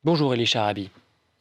Bonjour Elie Sharabi.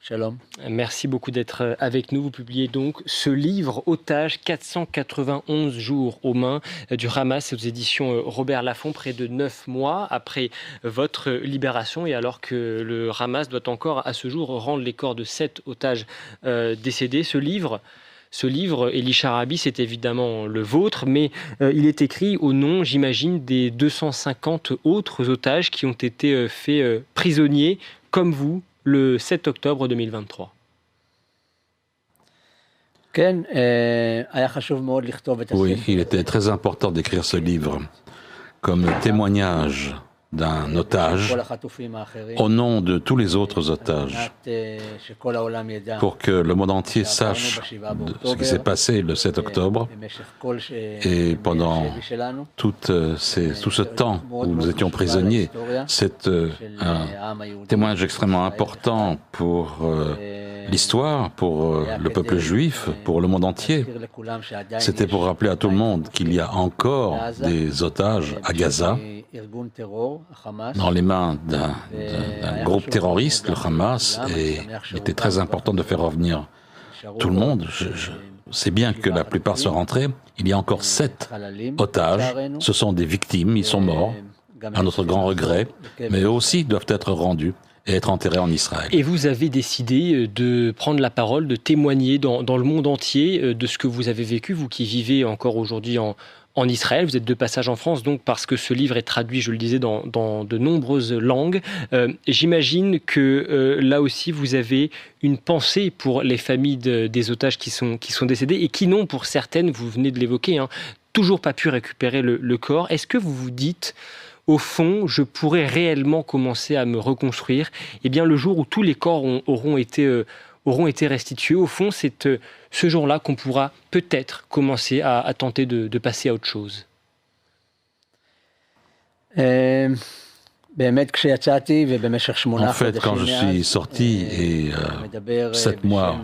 Shalom. Merci beaucoup d'être avec nous. Vous publiez donc ce livre, Otage, 491 jours aux mains du Hamas, aux éditions Robert Laffont, près de 9 mois après votre libération et alors que le Hamas doit encore à ce jour rendre les corps de 7 otages décédés. Ce livre, Elie Sharabi, c'est évidemment le vôtre, mais il est écrit au nom, j'imagine, des 250 autres otages qui ont été faits prisonniers, comme vous, le 7 octobre 2023. Oui, il était très important d'écrire ce livre comme témoignage d'un otage au nom de tous les autres otages, pour que le monde entier sache ce qui s'est passé le 7 octobre et pendant tout ce temps où nous étions prisonniers. C'est un témoignage extrêmement important pour l'histoire, pour le peuple juif, pour le monde entier. C'était pour rappeler à tout le monde qu'il y a encore des otages à Gaza, dans les mains d'un groupe terroriste, le Hamas, et il était très important de faire revenir tout le monde. Je sais bien que la plupart sont rentrés. Il y a encore 7 otages. Ce sont des victimes, ils sont morts, à notre grand regret, mais eux aussi doivent être rendus et être enterrés en Israël. Et vous avez décidé de prendre la parole, de témoigner dans le monde entier de ce que vous avez vécu, vous qui vivez encore aujourd'hui en Israël. Vous êtes de passage en France, donc parce que ce livre est traduit, je le disais, dans de nombreuses langues. J'imagine que là aussi, vous avez une pensée pour les familles des otages qui sont décédés et qui n'ont, pour certaines, vous venez de l'évoquer, toujours pas pu récupérer le corps. Est-ce que vous vous dites, au fond, je pourrais réellement commencer à me reconstruire, eh bien, le jour où tous les corps auront été restitués, au fond, c'est ce jour-là qu'on pourra peut-être commencer à tenter de passer à autre chose. En fait, quand je suis sorti et 7 mois,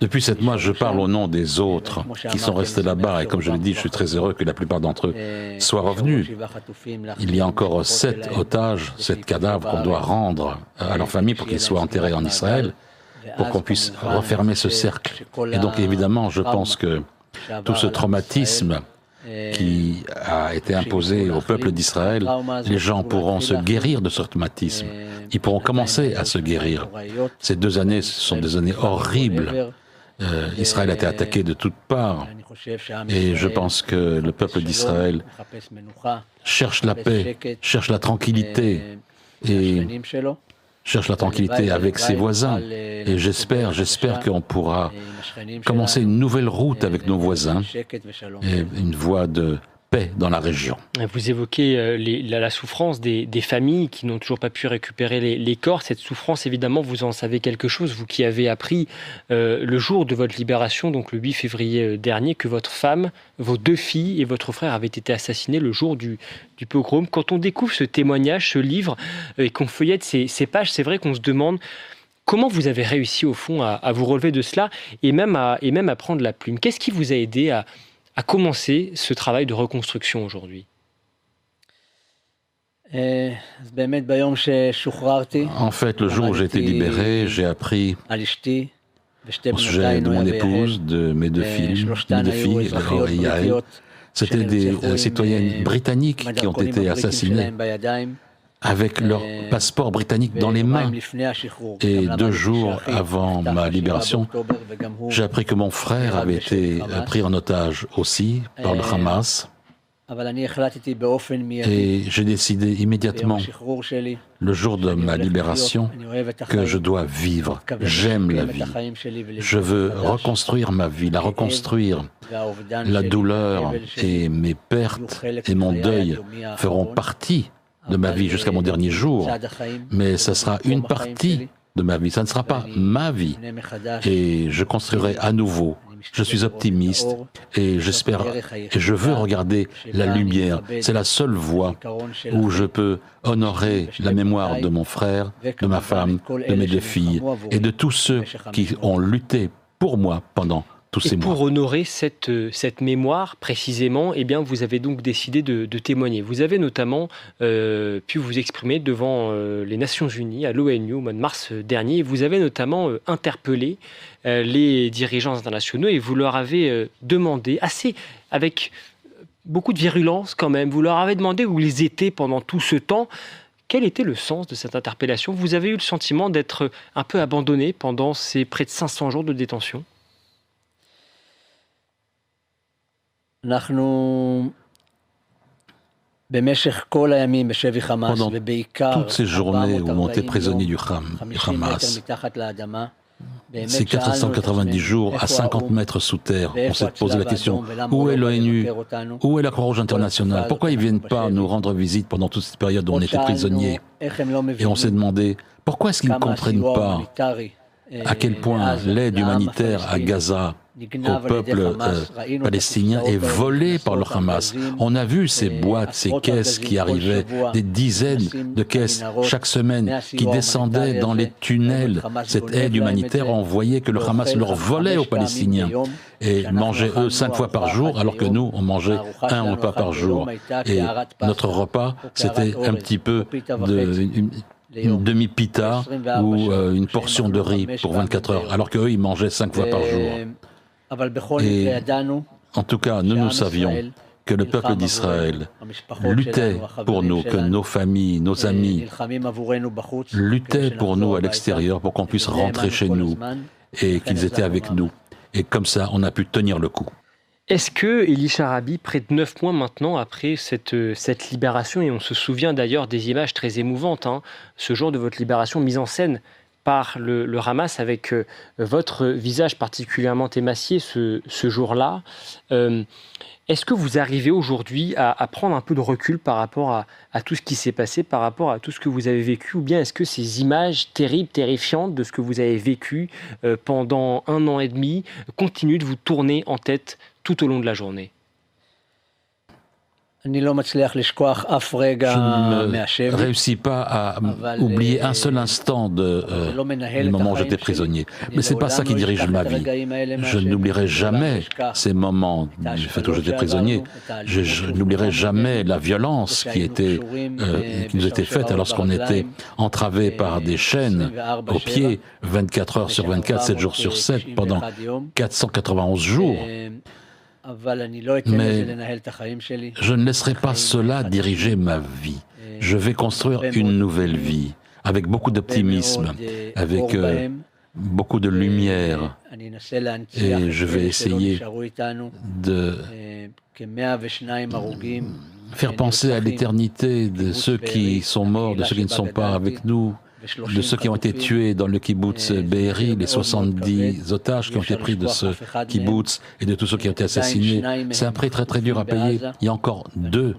depuis 7 mois, je parle au nom des autres qui sont restés là-bas. Et comme je l'ai dit, je suis très heureux que la plupart d'entre eux soient revenus. Il y a encore 7 otages, 7 cadavres qu'on doit rendre à leur famille pour qu'ils soient enterrés en Israël, pour qu'on puisse refermer ce cercle. Et donc, évidemment, je pense que tout ce traumatisme qui a été imposé au peuple d'Israël, les gens pourront se guérir de ce traumatisme. Ils pourront commencer à se guérir. Ces 2 années, ce sont des années horribles. Israël a été attaqué de toutes parts. Et je pense que le peuple d'Israël cherche la paix, cherche la tranquillité et cherche la tranquillité avec ses voisins. Et j'espère qu'on pourra commencer une nouvelle route avec nos voisins et une voie de paix dans la région. Vous évoquez la souffrance des familles qui n'ont toujours pas pu récupérer les corps. Cette souffrance, évidemment, vous en savez quelque chose, vous qui avez appris le jour de votre libération, donc le 8 février dernier, que votre femme, vos 2 filles et votre frère avaient été assassinés le jour du pogrom. Quand on découvre ce témoignage, ce livre, et qu'on feuillette ces pages, c'est vrai qu'on se demande comment vous avez réussi, au fond, à vous relever de cela et même à prendre la plume. Qu'est-ce qui vous a aidé à commencer ce travail de reconstruction aujourd'hui? En fait, le jour où j'ai été libéré, j'ai appris au sujet de mon épouse, de mes 2 filles, Laura et Yael. C'était des citoyennes britanniques qui ont été assassinées avec leur passeport britannique dans les mains. Et 2 jours avant ma libération, j'ai appris que mon frère avait été pris en otage aussi par le Hamas. Et j'ai décidé immédiatement, le jour de ma libération, que je dois vivre. J'aime la vie. Je veux reconstruire ma vie, la reconstruire. La douleur et mes pertes et mon deuil feront partie de ma vie jusqu'à mon dernier jour, mais ça sera une partie de ma vie, ça ne sera pas ma vie. Et je construirai à nouveau. Je suis optimiste et j'espère et je veux regarder la lumière. C'est la seule voie où je peux honorer la mémoire de mon frère, de ma femme, de mes 2 filles et de tous ceux qui ont lutté pour moi pendant tous ces mois. Et pour honorer cette mémoire, précisément, eh bien, vous avez donc décidé de témoigner. Vous avez notamment pu vous exprimer devant les Nations Unies, à l'ONU, au mois de mars dernier. Vous avez notamment interpellé les dirigeants internationaux et vous leur avez demandé, avec beaucoup de virulence quand même, vous leur avez demandé où ils étaient pendant tout ce temps. Quel était le sens de cette interpellation? Vous avez eu le sentiment d'être un peu abandonné pendant ces près de 500 jours de détention? Pendant toutes ces journées où on était prisonnier du Hamas, ces 490 jours à 50 mètres sous terre, on s'est posé la question, où est l'ONU? Où est la Croix-Rouge internationale? Pourquoi ils ne viennent pas nous rendre visite pendant toute cette période où on était prisonniers? Et on s'est demandé, pourquoi est-ce qu'ils ne comprennent pas à quel point l'aide humanitaire à Gaza au peuple palestinien est volée par le Hamas. On a vu ces boîtes, ces caisses qui arrivaient, des dizaines de caisses chaque semaine qui descendaient dans les tunnels. Cette aide humanitaire, on voyait que le Hamas leur volait aux Palestiniens et mangeait eux 5 fois par jour, alors que nous, on mangeait un repas par jour. Et notre repas, c'était un petit peu une demi-pita ou une portion de riz pour 24 heures, alors qu'eux, ils mangeaient 5 fois par jour. Et en tout cas, nous savions que le peuple d'Israël luttait pour nous, que nos familles, nos amis luttaient pour nous à l'extérieur, pour qu'on puisse rentrer chez nous et qu'ils étaient avec nous. Et comme ça, on a pu tenir le coup. Est-ce que Elie Sharabi, près de 9 mois maintenant après cette libération, et on se souvient d'ailleurs des images très émouvantes, ce jour de votre libération mise en scène par le Hamas avec votre visage particulièrement émacié ce jour-là, est-ce que vous arrivez aujourd'hui à prendre un peu de recul par rapport à tout ce qui s'est passé, par rapport à tout ce que vous avez vécu, ou bien est-ce que ces images terribles, terrifiantes de ce que vous avez vécu pendant 1 an et demi continuent de vous tourner en tête tout au long de la journée? Je ne réussis pas à oublier un seul instant du moment où j'étais prisonnier. Mais ce n'est pas ça qui dirige ma vie. Je n'oublierai jamais ces moments du fait où j'étais prisonnier. Je n'oublierai jamais la violence qui nous était faite lorsqu'on était entravé par des chaînes aux pieds 24 heures sur 24, 7 jours sur 7, pendant 491 jours. Mais je ne laisserai pas cela diriger ma vie. Je vais construire une nouvelle vie, avec beaucoup d'optimisme, avec beaucoup de lumière. Et je vais essayer de faire penser à l'éternité de ceux qui sont morts, de ceux qui ne sont pas avec nous, de ceux qui ont été tués dans le kibbutz Be'eri, les 70 otages qui ont été pris de ce kibbutz et de tous ceux qui ont été assassinés. C'est un prix très très dur à payer. Il y a encore 2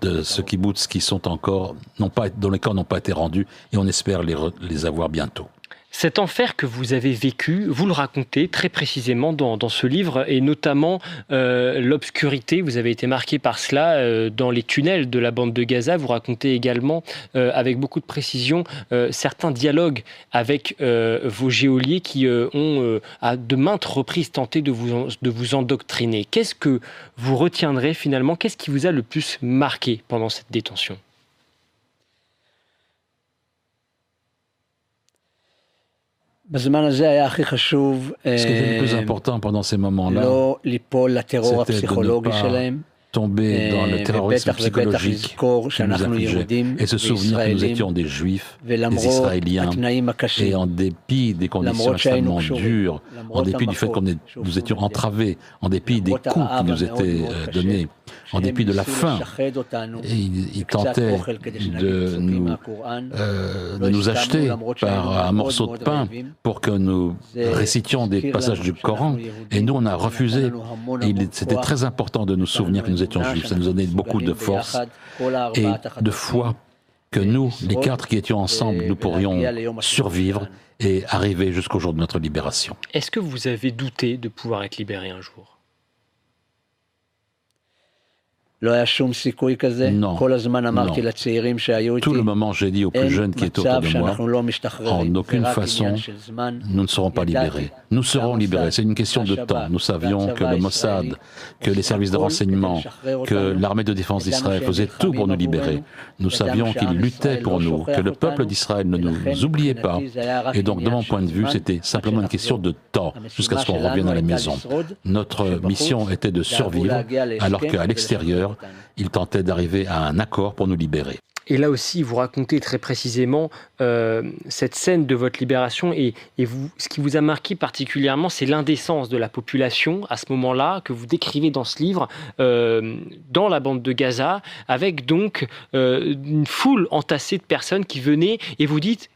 de ce kibbutz qui sont encore, dont les corps n'ont pas été rendus, et on espère les avoir bientôt. Cet enfer que vous avez vécu, vous le racontez très précisément dans ce livre, et notamment l'obscurité. Vous avez été marqué par cela dans les tunnels de la bande de Gaza. Vous racontez également avec beaucoup de précision certains dialogues avec vos geôliers qui ont à de maintes reprises tenté de vous endoctriner. Qu'est-ce que vous retiendrez finalement? Qu'est-ce qui vous a le plus marqué pendant cette détention? Ce qui était le plus important pendant ces moments-là, c'était de ne pas tomber dans le terrorisme psychologique qui nous affligeait et se souvenir que nous étions des Juifs, des Israéliens, et en dépit des conditions extrêmement dures, en dépit du fait que nous étions entravés, en dépit des coups qui nous étaient donnés, en dépit de la faim, et ils tentaient de nous acheter par un morceau de pain pour que nous récitions des passages du Coran, et nous on a refusé. C'était très important de nous souvenir que nous étions juifs, ça nous donnait beaucoup de force et de foi que nous, les 4 qui étions ensemble, nous pourrions survivre et arriver jusqu'au jour de notre libération. Est-ce que vous avez douté de pouvoir être libéré un jour? Non. Tout le moment, j'ai dit aux plus jeunes qui étaient autour de moi, en aucune façon, nous ne serons pas libérés. Nous serons libérés. C'est une question de temps. Nous savions que le Mossad, que les services de renseignement, que l'armée de défense d'Israël faisaient tout pour nous libérer. Nous savions qu'ils luttaient pour nous, que le peuple d'Israël ne nous oubliait pas. Et donc, de mon point de vue, c'était simplement une question de temps, jusqu'à ce qu'on revienne à la maison. Notre mission était de survivre, alors qu'à l'extérieur, ils tentaient d'arriver à un accord pour nous libérer. Et là aussi, vous racontez très précisément cette scène de votre libération et vous, ce qui vous a marqué particulièrement, c'est l'indécence de la population à ce moment-là, que vous décrivez dans ce livre, dans la bande de Gaza, avec donc une foule entassée de personnes qui venaient et vous dites,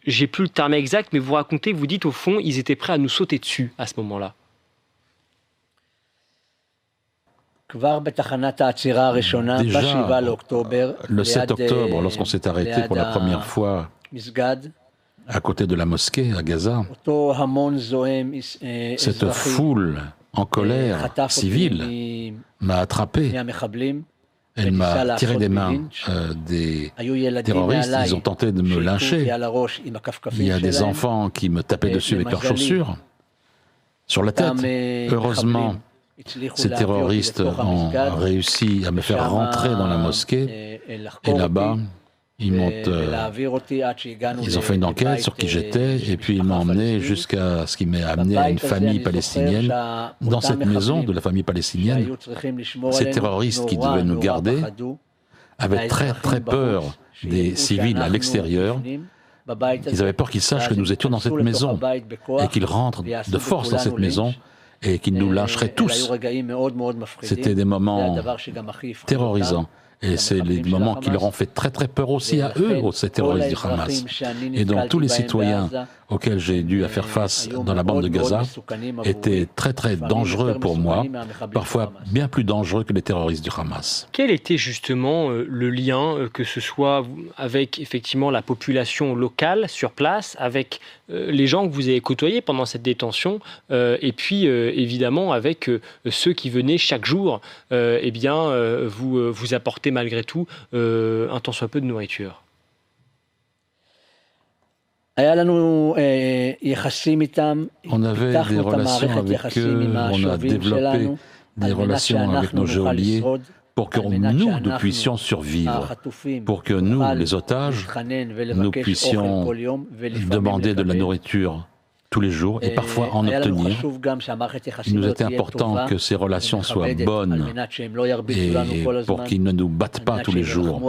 j'ai plus le terme exact, mais vous racontez, vous dites au fond, ils étaient prêts à nous sauter dessus à ce moment-là. Déjà, le 7 octobre, lorsqu'on s'est arrêté pour la première fois à côté de la mosquée à Gaza, cette foule en colère civile m'a attrapé. Elle m'a tiré des mains des terroristes, ils ont tenté de me lyncher. Il y a des enfants qui me tapaient dessus avec leurs chaussures sur la tête. Heureusement, ces terroristes ont réussi à me faire rentrer dans la mosquée et là-bas, ils ont fait une enquête sur qui j'étais et puis ils m'ont emmené jusqu'à ce qui m'ait amené à une famille palestinienne. Dans cette maison de la famille palestinienne, ces terroristes qui devaient nous garder avaient très très peur des civils à l'extérieur. Ils avaient peur qu'ils sachent que nous étions dans cette maison et qu'ils rentrent de force dans cette maison et qu'ils nous lâcheraient tous. C'était des moments terrorisants. Et c'est les moments qui leur ont fait très très peur aussi à eux, ces terroristes du Hamas. Et donc tous les citoyens auxquels j'ai dû faire face dans la bande de Gaza étaient très très dangereux pour moi, parfois bien plus dangereux que les terroristes du Hamas. Quel était justement le lien, que ce soit avec effectivement la population locale sur place, avec les gens que vous avez côtoyés pendant cette détention, et puis évidemment avec ceux qui venaient chaque jour vous apporter malgré tout un tant soit peu de nourriture? On avait des relations avec eux, on a développé des relations avec nos geôliers pour que nous puissions survivre, pour que nous, les otages, nous puissions demander de la nourriture tous les jours et parfois en obtenir. Il nous était important que ces relations soient bonnes et pour qu'ils ne nous battent pas tous les jours,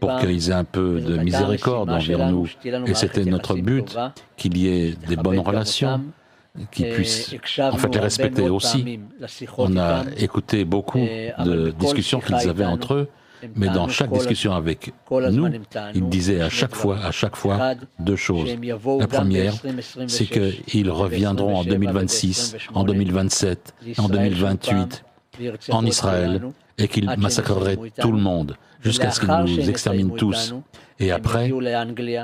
pour qu'ils aient un peu de miséricorde envers nous. Et c'était notre but, qu'il y ait des bonnes relations, qu'ils puissent en fait les respecter aussi. On a écouté beaucoup de discussions qu'ils avaient entre eux, mais dans chaque discussion avec nous, ils disaient à chaque fois deux choses. La première, c'est qu'ils reviendront en 2026, en 2027, en 2028, en Israël, et qu'ils massacreraient tout le monde, jusqu'à ce qu'ils nous exterminent tous. Et après,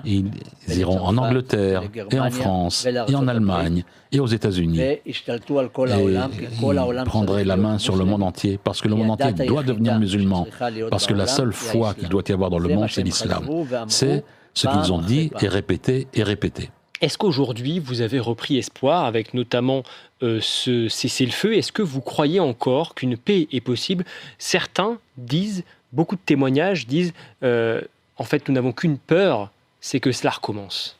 ils iront en Angleterre, et en France, et en Allemagne, et aux États-Unis. Et ils prendraient la main sur le monde entier, parce que le monde entier doit devenir musulman, parce que la seule foi qu'il doit y avoir dans le monde, c'est l'islam. C'est ce qu'ils ont dit et répété et répété. Est-ce qu'aujourd'hui, vous avez repris espoir avec notamment ce cessez-le-feu? Est-ce que vous croyez encore qu'une paix est possible? Certains disent, beaucoup de témoignages disent, en fait, nous n'avons qu'une peur, c'est que cela recommence.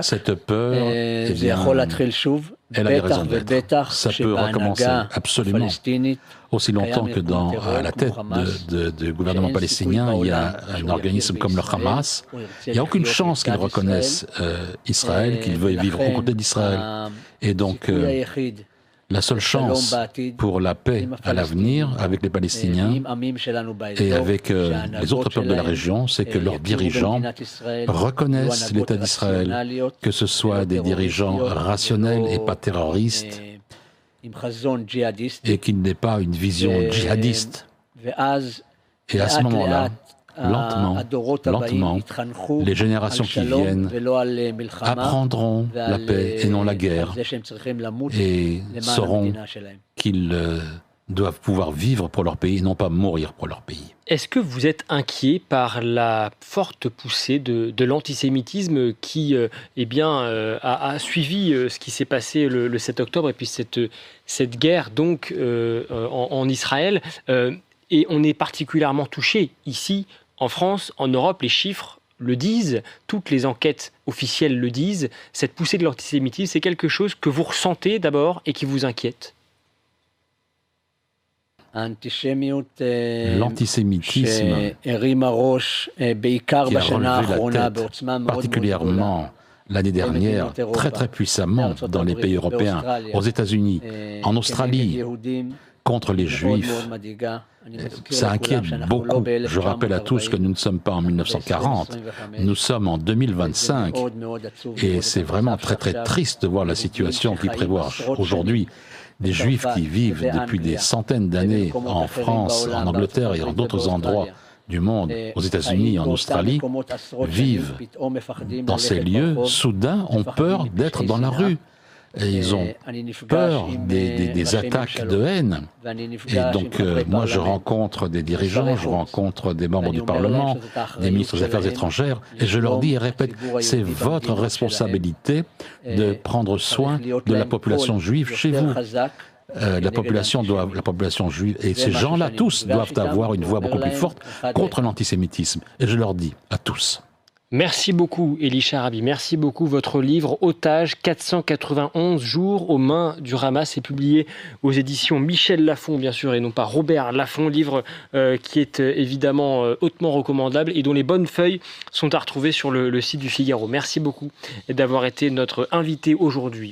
Cette peur, elle a des raisons d'être. Ça peut recommencer absolument. Aussi longtemps que à la tête du gouvernement palestinien, il y a un organisme comme le Hamas. Il n'y a aucune chance qu'ils reconnaissent Israël, qu'ils veuillent vivre aux côtés d'Israël. Et donc, la seule chance pour la paix à l'avenir avec les Palestiniens et avec les autres peuples de la région, c'est que leurs dirigeants reconnaissent l'État d'Israël, que ce soit des dirigeants rationnels et pas terroristes, et qu'il n'ait pas une vision djihadiste. Et à ce moment-là, lentement, les générations qui viennent apprendront la paix et non la guerre et sauront qu'ils doivent pouvoir vivre pour leur pays et non pas mourir pour leur pays. Est-ce que vous êtes inquiet par la forte poussée de l'antisémitisme qui a suivi ce qui s'est passé le 7 octobre et puis cette guerre donc en Israël et on est particulièrement touché ici en France, en Europe, les chiffres le disent, toutes les enquêtes officielles le disent, cette poussée de l'antisémitisme, c'est quelque chose que vous ressentez d'abord et qui vous inquiète? L'antisémitisme qui a relevé la tête, particulièrement l'année dernière, très très puissamment dans les pays européens, aux États-Unis, en Australie, contre les Juifs, ça inquiète beaucoup. Je rappelle à tous que nous ne sommes pas en 1940, nous sommes en 2025, et c'est vraiment très très triste de voir la situation qui prévoit aujourd'hui. Des Juifs qui vivent depuis des centaines d'années en France, en Angleterre et en d'autres endroits du monde, aux États-Unis, en Australie, vivent dans ces lieux, soudain ont peur d'être dans la rue. Et ils ont peur des attaques de haine. Et donc, moi, je rencontre des dirigeants, je rencontre des membres du Parlement, des ministres des Affaires étrangères, et je leur dis et répète, c'est votre responsabilité de prendre soin de la population juive chez vous. La population juive, et ces gens-là tous doivent avoir une voix beaucoup plus forte contre l'antisémitisme. Et je leur dis à tous. Merci beaucoup, Elie Sharabi. Merci beaucoup. Votre livre « Otage, 491 jours aux mains du Hamas » est publié aux éditions Michel Lafon, bien sûr, et non pas Robert Laffont. Livre qui est évidemment hautement recommandable et dont les bonnes feuilles sont à retrouver sur le site du Figaro. Merci beaucoup d'avoir été notre invité aujourd'hui.